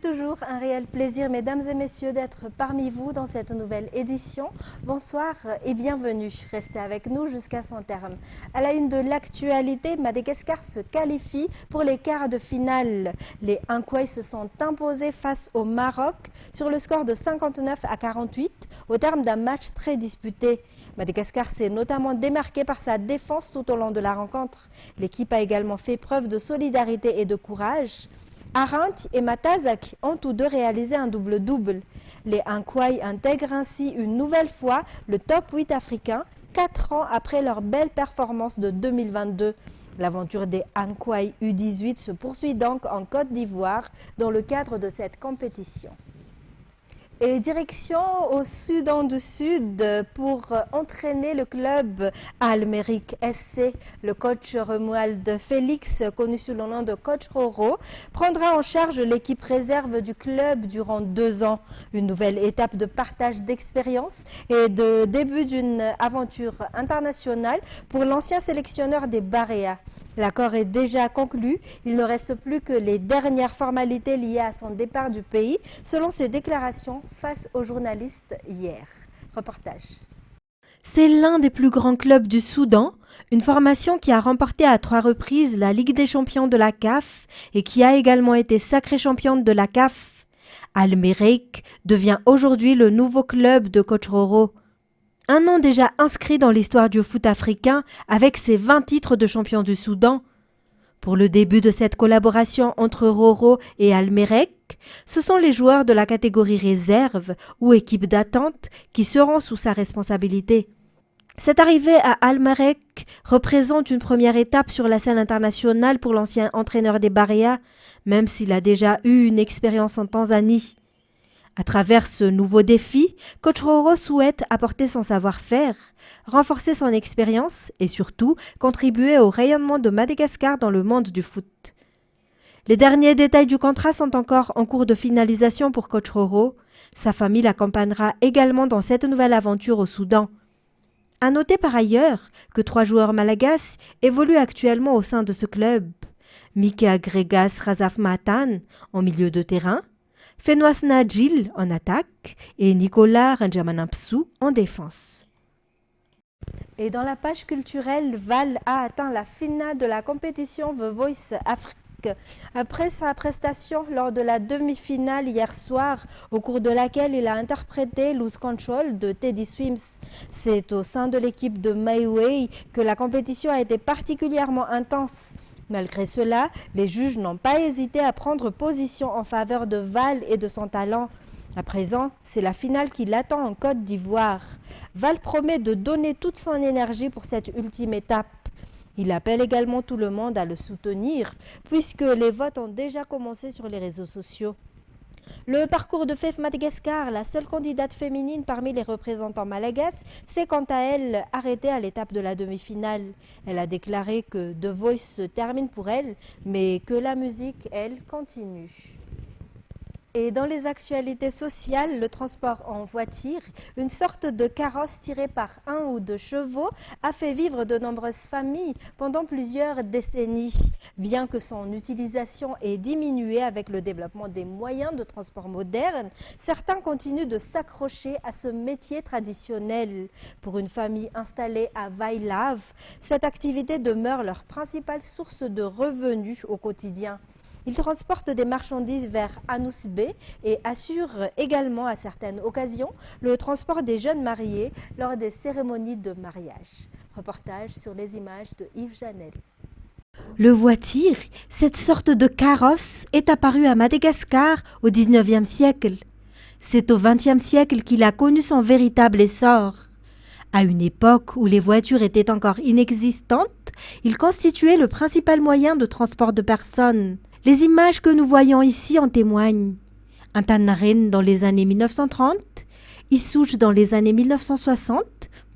toujours un réel plaisir, mesdames et messieurs, d'être parmi vous dans cette nouvelle édition. Bonsoir et bienvenue. Restez avec nous jusqu'à son terme. À la une de l'actualité, Madagascar se qualifie pour les quarts de finale. Les Ankway se sont imposés face au Maroc sur le score de 59 à 48 au terme d'un match très disputé. Madagascar s'est notamment démarqué par sa défense tout au long de la rencontre. L'équipe a également fait preuve de solidarité et de courage. Arendt et Matazak ont tous deux réalisé un double-double. Les Ankway intègrent ainsi une nouvelle fois le top 8 africain, 4 ans après leur belle performance de 2022. L'aventure des Ankway U18 se poursuit donc en Côte d'Ivoire dans le cadre de cette compétition. Et direction au Soudan du Sud pour entraîner le club Al-Merrikh SC. Le coach Romuald Félix, connu sous le nom de coach Roro, prendra en charge l'équipe réserve du club durant 2 ans. Une nouvelle étape de partage d'expérience et de début d'une aventure internationale pour l'ancien sélectionneur des Baréas. L'accord est déjà conclu, il ne reste plus que les dernières formalités liées à son départ du pays, selon ses déclarations face aux journalistes hier. Reportage. C'est l'un des plus grands clubs du Soudan, une formation qui a remporté à 3 reprises la Ligue des champions de la CAF et qui a également été sacrée championne de la CAF. Al-Merrikh devient aujourd'hui le nouveau club de coach Roro. Un nom déjà inscrit dans l'histoire du foot africain avec ses 20 titres de champion du Soudan. Pour le début de cette collaboration entre Roro et Al-Merrikh, ce sont les joueurs de la catégorie réserve ou équipe d'attente qui seront sous sa responsabilité. Cette arrivée à Al-Merrikh représente une première étape sur la scène internationale pour l'ancien entraîneur des Baréas, même s'il a déjà eu une expérience en Tanzanie. À travers ce nouveau défi, coach Roro souhaite apporter son savoir-faire, renforcer son expérience et surtout contribuer au rayonnement de Madagascar dans le monde du foot. Les derniers détails du contrat sont encore en cours de finalisation pour coach Roro. Sa famille l'accompagnera également dans cette nouvelle aventure au Soudan. À noter par ailleurs que 3 joueurs malagasy évoluent actuellement au sein de ce club. Mika Gregas Razaf Matan en milieu de terrain, Fenoas Nadjil en attaque et Nicolas Ranjamanampsou en défense. Et dans la page culturelle, Val a atteint la finale de la compétition The Voice Afrique. Après sa prestation lors de la demi-finale hier soir, au cours de laquelle il a interprété Lose Control de Teddy Swims. C'est au sein de l'équipe de Mayway que la compétition a été particulièrement intense. Malgré cela, les juges n'ont pas hésité à prendre position en faveur de Val et de son talent. À présent, c'est la finale qui l'attend en Côte d'Ivoire. Val promet de donner toute son énergie pour cette ultime étape. Il appelle également tout le monde à le soutenir, puisque les votes ont déjà commencé sur les réseaux sociaux. Le parcours de FEF Madagascar, la seule candidate féminine parmi les représentants malagasy, s'est quant à elle arrêtée à l'étape de la demi-finale. Elle a déclaré que The Voice se termine pour elle, mais que la musique, elle, continue. Et dans les actualités sociales, le transport en voiture, une sorte de carrosse tirée par 1 ou 2 chevaux, a fait vivre de nombreuses familles pendant plusieurs décennies. Bien que son utilisation ait diminué avec le développement des moyens de transport modernes, certains continuent de s'accrocher à ce métier traditionnel. Pour une famille installée à Vailave, cette activité demeure leur principale source de revenus au quotidien. Ils transportent des marchandises vers Anousbé et assurent également à certaines occasions le transport des jeunes mariés lors des cérémonies de mariage. Reportage sur les images de Yves Janel. Le voiture, cette sorte de carrosse, est apparu à Madagascar au XIXe siècle. C'est au XXe siècle qu'il a connu son véritable essor. À une époque où les voitures étaient encore inexistantes, il constituait le principal moyen de transport de personnes. Les images que nous voyons ici en témoignent. Antanaren dans les années 1930, Issouch dans les années 1960,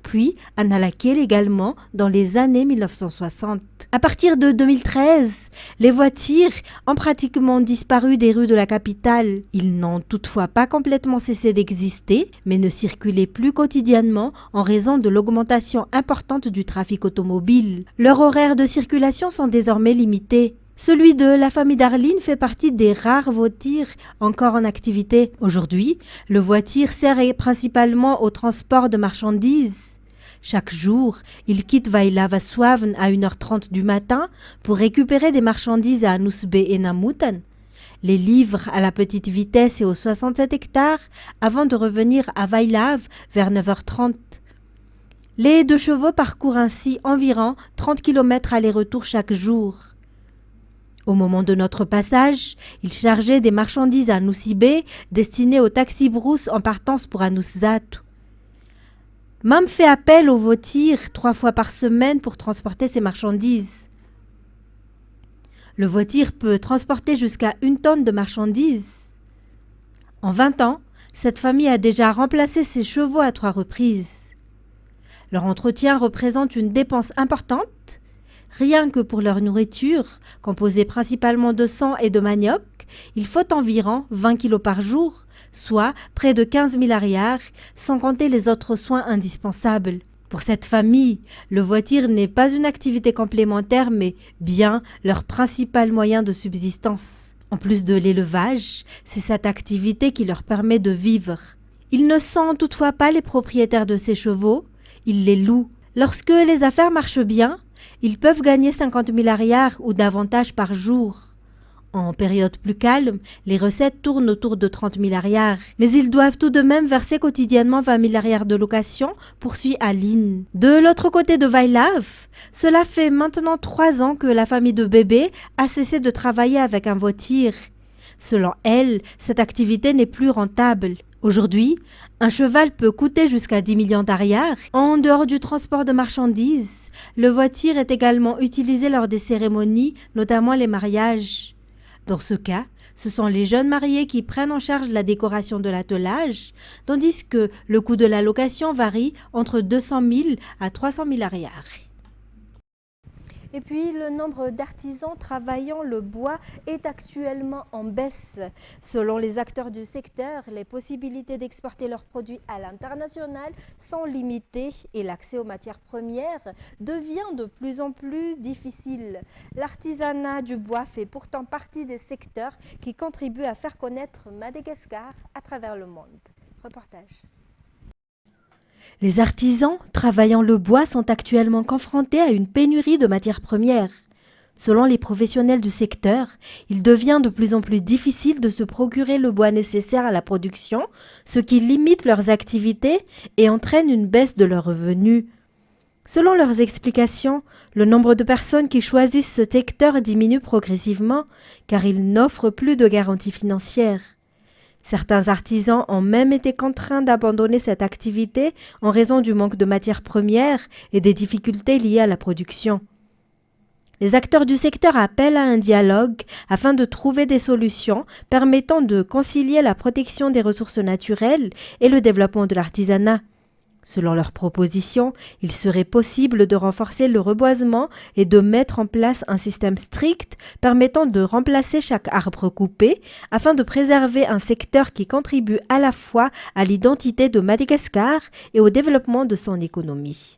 puis Annalakeel également dans les années 1960. À partir de 2013, les voitures ont pratiquement disparu des rues de la capitale. Ils n'ont toutefois pas complètement cessé d'exister, mais ne circulaient plus quotidiennement en raison de l'augmentation importante du trafic automobile. Leurs horaires de circulation sont désormais limités. Celui de la famille Darline fait partie des rares voitures encore en activité. Aujourd'hui, le voiture sert principalement au transport de marchandises. Chaque jour, il quitte Vailava-Suavn à 1h30 du matin pour récupérer des marchandises à Anusbe et Namutan, les livres à la petite vitesse et aux 67 hectares avant de revenir à Vailav vers 9h30. Les 2 chevaux parcourent ainsi environ 30 km aller-retour chaque jour. Au moment de notre passage, il chargeait des marchandises à Nusibe destinées au taxi brousse en partance pour Anuszatu. Mam fait appel au voiture 3 fois par semaine pour transporter ses marchandises. Le voiture peut transporter jusqu'à 1 tonne de marchandises. En 20 ans, cette famille a déjà remplacé ses chevaux à 3 reprises. Leur entretien représente une dépense importante. Rien que pour leur nourriture, composée principalement de sang et de manioc, il faut environ 20 kg par jour, soit près de 15 000 arrières, sans compter les autres soins indispensables. Pour cette famille, le voiture n'est pas une activité complémentaire, mais bien leur principal moyen de subsistance. En plus de l'élevage, c'est cette activité qui leur permet de vivre. Ils ne sont toutefois pas les propriétaires de ces chevaux, ils les louent. Lorsque les affaires marchent bien, ils peuvent gagner 50 000 arrières ou davantage par jour. En période plus calme, les recettes tournent autour de 30 000 arrières. Mais ils doivent tout de même verser quotidiennement 20 000 arrières de location, poursuit Aline. De l'autre côté de Vailav, cela fait maintenant 3 ans que la famille de bébés a cessé de travailler avec un voiture. Selon elle, cette activité n'est plus rentable. Aujourd'hui, un cheval peut coûter jusqu'à 10 millions d'arrières. En dehors du transport de marchandises, le voiture est également utilisé lors des cérémonies, notamment les mariages. Dans ce cas, ce sont les jeunes mariés qui prennent en charge la décoration de l'attelage, tandis que le coût de la location varie entre 200 000 à 300 000 arrières. Et puis, le nombre d'artisans travaillant le bois est actuellement en baisse. Selon les acteurs du secteur, les possibilités d'exporter leurs produits à l'international sont limitées et l'accès aux matières premières devient de plus en plus difficile. L'artisanat du bois fait pourtant partie des secteurs qui contribuent à faire connaître Madagascar à travers le monde. Reportage. Les artisans travaillant le bois sont actuellement confrontés à une pénurie de matières premières. Selon les professionnels du secteur, il devient de plus en plus difficile de se procurer le bois nécessaire à la production, ce qui limite leurs activités et entraîne une baisse de leurs revenus. Selon leurs explications, le nombre de personnes qui choisissent ce secteur diminue progressivement car il n'offre plus de garantie financière. Certains artisans ont même été contraints d'abandonner cette activité en raison du manque de matières premières et des difficultés liées à la production. Les acteurs du secteur appellent à un dialogue afin de trouver des solutions permettant de concilier la protection des ressources naturelles et le développement de l'artisanat. Selon leurs propositions, il serait possible de renforcer le reboisement et de mettre en place un système strict permettant de remplacer chaque arbre coupé afin de préserver un secteur qui contribue à la fois à l'identité de Madagascar et au développement de son économie.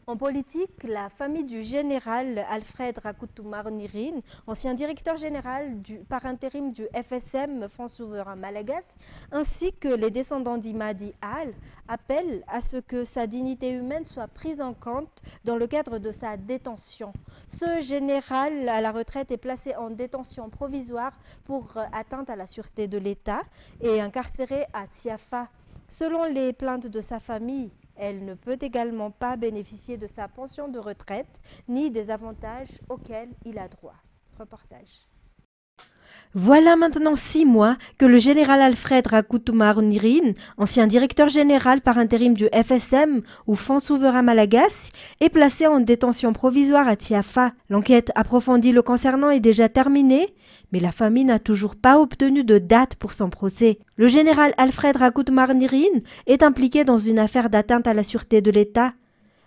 En politique, la famille du général Alfred Rakutumarunirin, ancien directeur général par intérim du FSM, Fonds souverain malagasy, ainsi que les descendants d'Imadi Al, appellent à ce que sa dignité humaine soit prise en compte dans le cadre de sa détention. Ce général à la retraite est placé en détention provisoire pour atteinte à la sûreté de l'État et incarcéré à Tiafa. Selon les plaintes de sa famille, elle ne peut également pas bénéficier de sa pension de retraite ni des avantages auxquels il a droit. Reportage. Voilà maintenant 6 mois que le général Alfred Rakutumarunirin, ancien directeur général par intérim du FSM ou Fonds souverain malagasy, est placé en détention provisoire à Tiafa. L'enquête approfondie le concernant est déjà terminée, mais la famille n'a toujours pas obtenu de date pour son procès. Le général Alfred Rakutumarunirin est impliqué dans une affaire d'atteinte à la sûreté de l'État.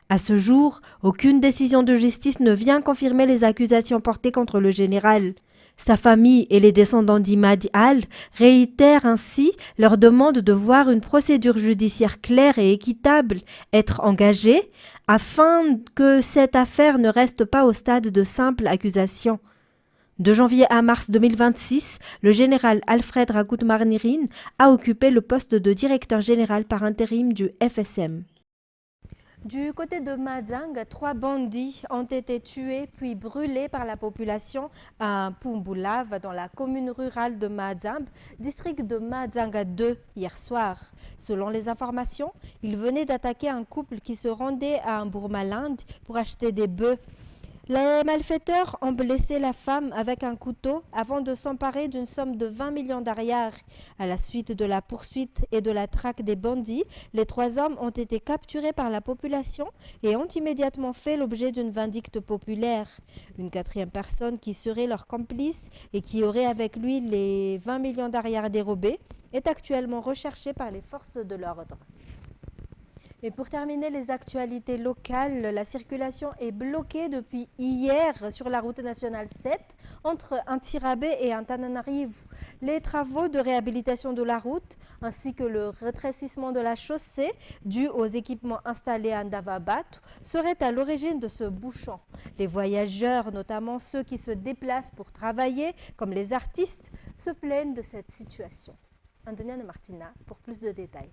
À ce jour, aucune décision de justice ne vient confirmer les accusations portées contre le général. Sa famille et les descendants d'Imadi Al réitèrent ainsi leur demande de voir une procédure judiciaire claire et équitable être engagée afin que cette affaire ne reste pas au stade de simple accusation. De janvier à mars 2026, le général Alfred Ragout-Marnirin a occupé le poste de directeur général par intérim du FSM. Du côté de Madzang, 3 bandits ont été tués puis brûlés par la population à Pumbulav, dans la commune rurale de Madzamb, district de Madzanga 2, hier soir. Selon les informations, ils venaient d'attaquer un couple qui se rendait à Burmalinde pour acheter des bœufs. Les malfaiteurs ont blessé la femme avec un couteau avant de s'emparer d'une somme de 20 millions d'ariars. À la suite de la poursuite et de la traque des bandits, les 3 hommes ont été capturés par la population et ont immédiatement fait l'objet d'une vindicte populaire. Une 4e personne qui serait leur complice et qui aurait avec lui les 20 millions d'ariars dérobés est actuellement recherchée par les forces de l'ordre. Et pour terminer les actualités locales, la circulation est bloquée depuis hier sur la route nationale 7 entre Antirabé et Antananarivo. Les travaux de réhabilitation de la route ainsi que le rétrécissement de la chaussée dû aux équipements installés à Ndavabat seraient à l'origine de ce bouchon. Les voyageurs, notamment ceux qui se déplacent pour travailler, comme les artistes, se plaignent de cette situation. Antonia Martina pour plus de détails.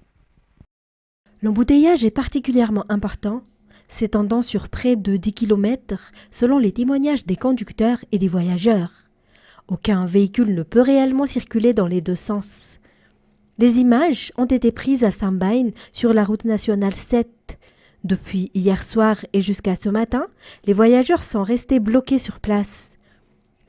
L'embouteillage est particulièrement important, s'étendant sur près de 10 km selon les témoignages des conducteurs et des voyageurs. Aucun véhicule ne peut réellement circuler dans les 2 sens. Les images ont été prises à Sambain sur la route nationale 7. Depuis hier soir et jusqu'à ce matin, les voyageurs sont restés bloqués sur place.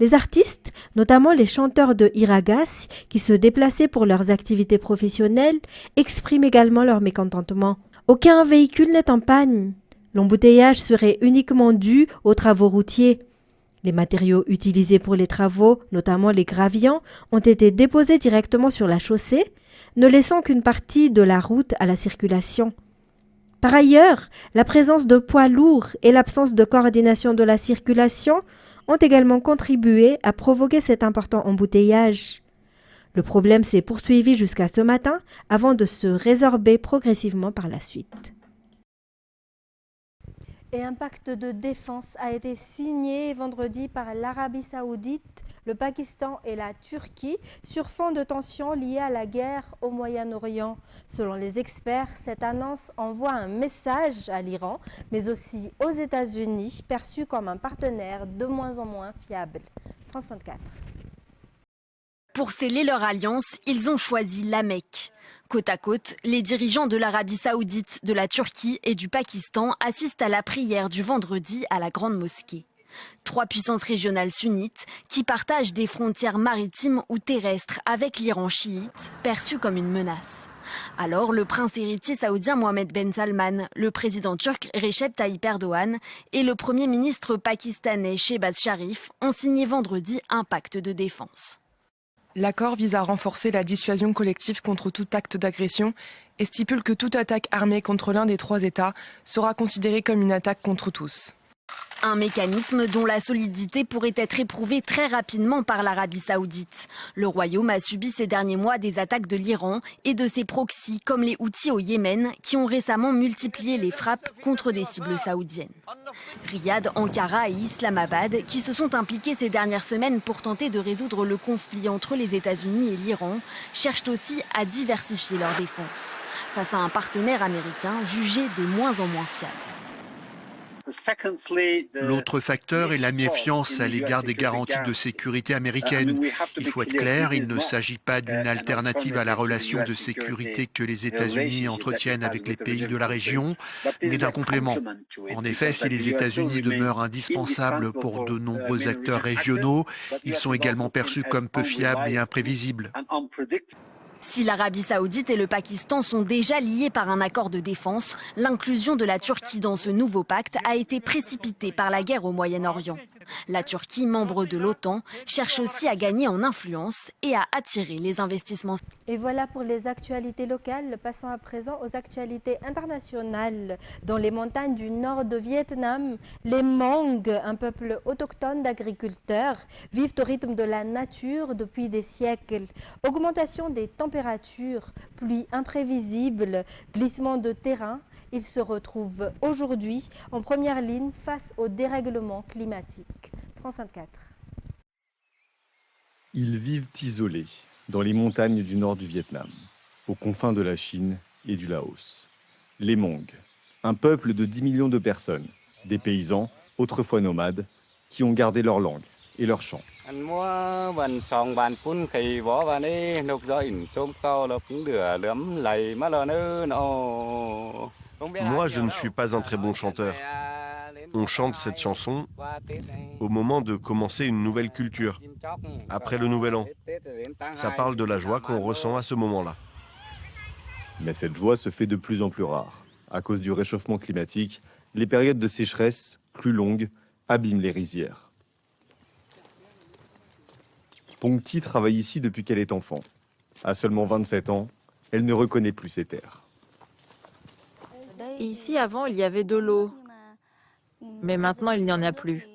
Les artistes, notamment les chanteurs de Iragas, qui se déplaçaient pour leurs activités professionnelles, expriment également leur mécontentement. Aucun véhicule n'est en panne. L'embouteillage serait uniquement dû aux travaux routiers. Les matériaux utilisés pour les travaux, notamment les gravillons, ont été déposés directement sur la chaussée, ne laissant qu'une partie de la route à la circulation. Par ailleurs, la présence de poids lourds et l'absence de coordination de la circulation ont également contribué à provoquer cet important embouteillage. Le problème s'est poursuivi jusqu'à ce matin avant de se résorber progressivement par la suite. Et un pacte de défense a été signé vendredi par l'Arabie Saoudite, le Pakistan et la Turquie sur fond de tensions liées à la guerre au Moyen-Orient. Selon les experts, cette annonce envoie un message à l'Iran, mais aussi aux États-Unis, perçus comme un partenaire de moins en moins fiable. France 24. Pour sceller leur alliance, ils ont choisi la Mecque. Côte à côte, les dirigeants de l'Arabie Saoudite, de la Turquie et du Pakistan assistent à la prière du vendredi à la Grande Mosquée. 3 puissances régionales sunnites qui partagent des frontières maritimes ou terrestres avec l'Iran chiite, perçu comme une menace. Alors, le prince héritier saoudien Mohammed Ben Salman, le président turc Recep Tayyip Erdogan et le premier ministre pakistanais Shehbaz Sharif ont signé vendredi un pacte de défense. L'accord vise à renforcer la dissuasion collective contre tout acte d'agression et stipule que toute attaque armée contre l'un des 3 États sera considérée comme une attaque contre tous. Un mécanisme dont la solidité pourrait être éprouvée très rapidement par l'Arabie Saoudite. Le royaume a subi ces derniers mois des attaques de l'Iran et de ses proxys comme les Houthis au Yémen qui ont récemment multiplié les frappes contre des cibles saoudiennes. Riyad, Ankara et Islamabad, qui se sont impliqués ces dernières semaines pour tenter de résoudre le conflit entre les États-Unis et l'Iran, cherchent aussi à diversifier leur défense face à un partenaire américain jugé de moins en moins fiable. L'autre facteur est la méfiance à l'égard des garanties de sécurité américaines. Il faut être clair, il ne s'agit pas d'une alternative à la relation de sécurité que les États-Unis entretiennent avec les pays de la région, mais d'un complément. En effet, si les États-Unis demeurent indispensables pour de nombreux acteurs régionaux, ils sont également perçus comme peu fiables et imprévisibles. Si l'Arabie Saoudite et le Pakistan sont déjà liés par un accord de défense, l'inclusion de la Turquie dans ce nouveau pacte a été précipitée par la guerre au Moyen-Orient. La Turquie, membre de l'OTAN, cherche aussi à gagner en influence et à attirer les investissements. Et voilà pour les actualités locales. Passons à présent aux actualités internationales. Dans les montagnes du nord de Vietnam, les Hmong, un peuple autochtone d'agriculteurs, vivent au rythme de la nature depuis des siècles. Augmentation des températures, pluies imprévisibles, glissements de terrain, ils se retrouvent aujourd'hui en première ligne face au dérèglement climatique. France 24. Ils vivent isolés, dans les montagnes du nord du Vietnam, aux confins de la Chine et du Laos. Les Hmong, un peuple de 10 millions de personnes, des paysans, autrefois nomades, qui ont gardé leur langue et leur chant. Moi, je ne suis pas un très bon chanteur. On chante cette chanson au moment de commencer une nouvelle culture, après le Nouvel An. Ça parle de la joie qu'on ressent à ce moment-là. Mais cette joie se fait de plus en plus rare. À cause du réchauffement climatique, les périodes de sécheresse, plus longues, abîment les rizières. Pong Thi travaille ici depuis qu'elle est enfant. À seulement 27 ans, elle ne reconnaît plus ses terres. Ici, avant, il y avait de l'eau. Mais maintenant, il n'y en a plus.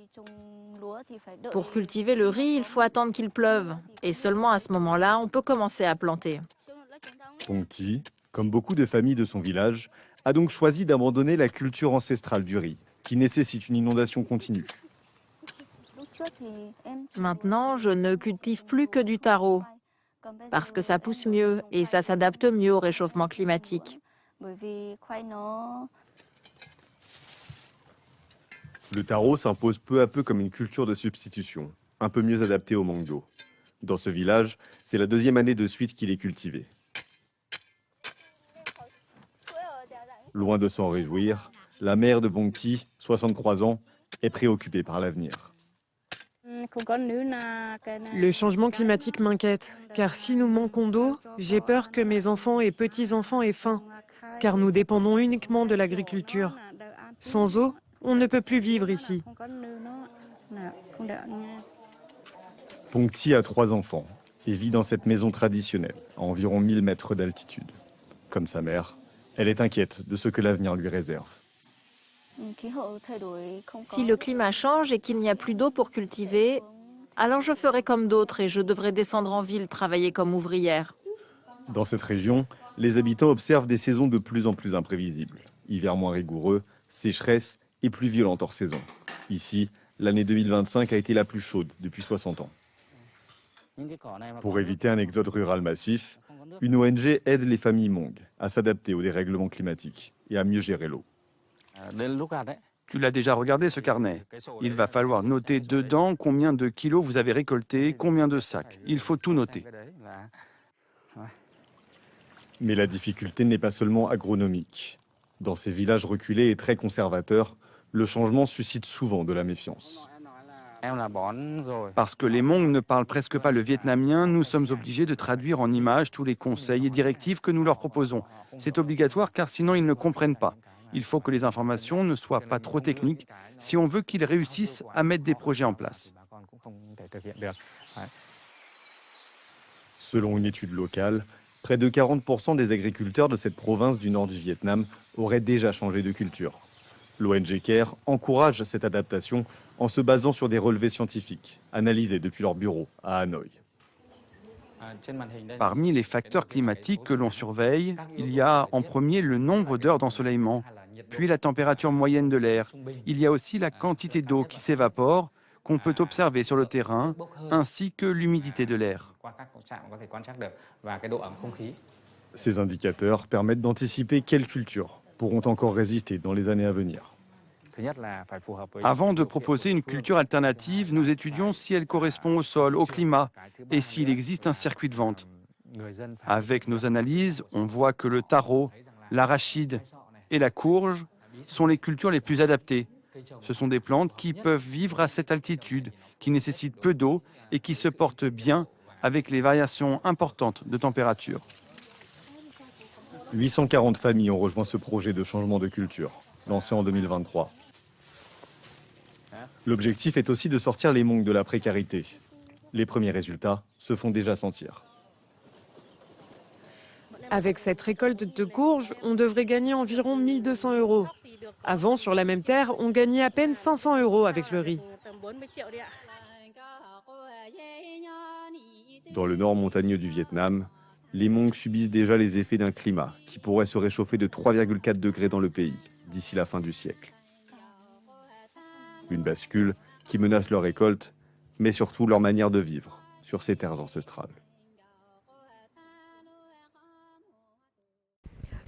Pour cultiver le riz, il faut attendre qu'il pleuve. Et seulement à ce moment-là, on peut commencer à planter. Pong Thi, comme beaucoup de familles de son village, a donc choisi d'abandonner la culture ancestrale du riz, qui nécessite une inondation continue. Maintenant, je ne cultive plus que du taro, parce que ça pousse mieux et ça s'adapte mieux au réchauffement climatique. Le taro s'impose peu à peu comme une culture de substitution, un peu mieux adaptée au manque d'eau. Dans ce village, c'est la deuxième année de suite qu'il est cultivé. Loin de s'en réjouir, la mère de Pong Thi, 63 ans, est préoccupée par l'avenir. Le changement climatique m'inquiète, car si nous manquons d'eau, j'ai peur que mes enfants et petits-enfants aient faim, car nous dépendons uniquement de l'agriculture. Sans eau, on ne peut plus vivre ici. Pong Thi a 3 enfants et vit dans cette maison traditionnelle, à environ 1000 mètres d'altitude. Comme sa mère, elle est inquiète de ce que l'avenir lui réserve. Si le climat change et qu'il n'y a plus d'eau pour cultiver, alors je ferai comme d'autres et je devrai descendre en ville travailler comme ouvrière. Dans cette région, les habitants observent des saisons de plus en plus imprévisibles. Hiver moins rigoureux, sécheresse et plus violente hors saison. Ici, l'année 2025 a été la plus chaude depuis 60 ans. Pour éviter un exode rural massif, une ONG aide les familles Hmong à s'adapter aux dérèglements climatiques et à mieux gérer l'eau. Tu l'as déjà regardé ce carnet. Il va falloir noter dedans combien de kilos vous avez récolté, combien de sacs. Il faut tout noter. Mais la difficulté n'est pas seulement agronomique. Dans ces villages reculés et très conservateurs, le changement suscite souvent de la méfiance. Parce que les Hmong ne parlent presque pas le vietnamien, nous sommes obligés de traduire en images tous les conseils et directives que nous leur proposons. C'est obligatoire car sinon ils ne comprennent pas. Il faut que les informations ne soient pas trop techniques si on veut qu'ils réussissent à mettre des projets en place. Selon une étude locale, près de 40% des agriculteurs de cette province du nord du Vietnam auraient déjà changé de culture. L'ONG CARE encourage cette adaptation en se basant sur des relevés scientifiques, analysés depuis leur bureau à Hanoï. Parmi les facteurs climatiques que l'on surveille, il y a en premier le nombre d'heures d'ensoleillement, puis la température moyenne de l'air. Il y a aussi la quantité d'eau qui s'évapore, qu'on peut observer sur le terrain, ainsi que l'humidité de l'air. Ces indicateurs permettent d'anticiper quelles cultures pourront encore résister dans les années à venir. Avant de proposer une culture alternative, nous étudions si elle correspond au sol, au climat et s'il existe un circuit de vente. Avec nos analyses, on voit que le taro, l'arachide et la courge sont les cultures les plus adaptées. Ce sont des plantes qui peuvent vivre à cette altitude, qui nécessitent peu d'eau et qui se portent bien avec les variations importantes de température. 840 familles ont rejoint ce projet de changement de culture, lancé en 2023. L'objectif est aussi de sortir les Hmong de la précarité. Les premiers résultats se font déjà sentir. Avec cette récolte de courges, on devrait gagner environ 1 200 €. Avant, sur la même terre, on gagnait à peine 500 € avec le riz. Dans le nord montagneux du Vietnam, les Hmong subissent déjà les effets d'un climat qui pourrait se réchauffer de 3,4 degrés dans le pays d'ici la fin du siècle. Une bascule qui menace leur récolte, mais surtout leur manière de vivre sur ses terres ancestrales.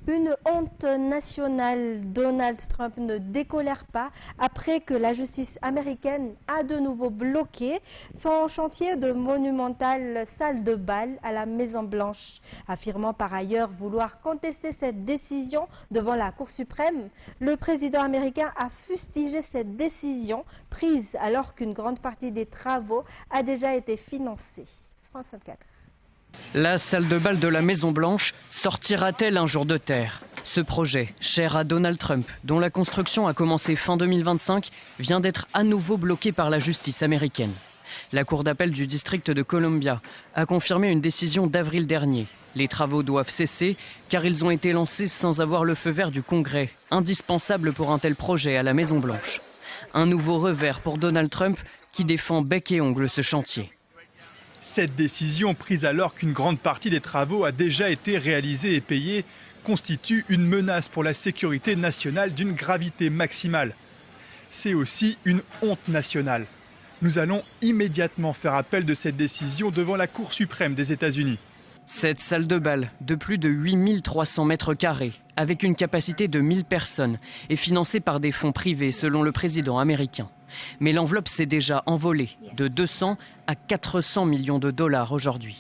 Une honte nationale, Donald Trump ne décolère pas après que la justice américaine a de nouveau bloqué son chantier de monumentale salle de bal à la Maison-Blanche, affirmant par ailleurs vouloir contester cette décision devant la Cour suprême. Le président américain a fustigé cette décision prise alors qu'une grande partie des travaux a déjà été financée. France 24. La salle de bal de la Maison-Blanche sortira-t-elle un jour de terre? Ce projet, cher à Donald Trump, dont la construction a commencé fin 2025, vient d'être à nouveau bloqué par la justice américaine. La Cour d'appel du district de Columbia a confirmé une décision d'avril dernier. Les travaux doivent cesser car ils ont été lancés sans avoir le feu vert du Congrès, indispensable pour un tel projet à la Maison-Blanche. Un nouveau revers pour Donald Trump qui défend bec et ongle ce chantier. Cette décision, prise alors qu'une grande partie des travaux a déjà été réalisée et payée, constitue une menace pour la sécurité nationale d'une gravité maximale. C'est aussi une honte nationale. Nous allons immédiatement faire appel de cette décision devant la Cour suprême des États-Unis. Cette salle de bal, de plus de 8300 mètres carrés, avec une capacité de 1000 personnes, est financée par des fonds privés selon le président américain. Mais l'enveloppe s'est déjà envolée de 200 à 400 millions de dollars aujourd'hui.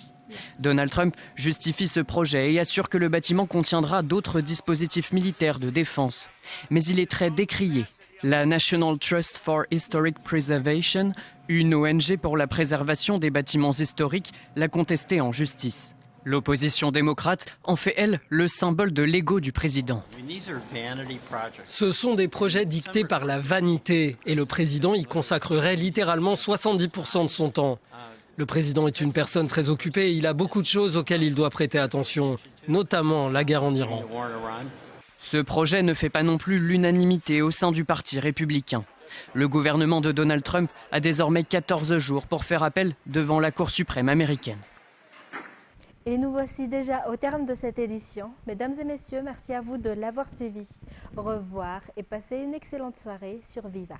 Donald Trump justifie ce projet et assure que le bâtiment contiendra d'autres dispositifs militaires de défense. Mais il est très décrié. La National Trust for Historic Preservation, une ONG pour la préservation des bâtiments historiques, l'a contesté en justice. L'opposition démocrate en fait, elle, le symbole de l'ego du président. Ce sont des projets dictés par la vanité et le président y consacrerait littéralement 70% de son temps. Le président est une personne très occupée et il a beaucoup de choses auxquelles il doit prêter attention, notamment la guerre en Iran. Ce projet ne fait pas non plus l'unanimité au sein du Parti républicain. Le gouvernement de Donald Trump a désormais 14 jours pour faire appel devant la Cour suprême américaine. Et nous voici déjà au terme de cette édition. Mesdames et messieurs, merci à vous de l'avoir suivi. Au revoir et passez une excellente soirée sur Viva.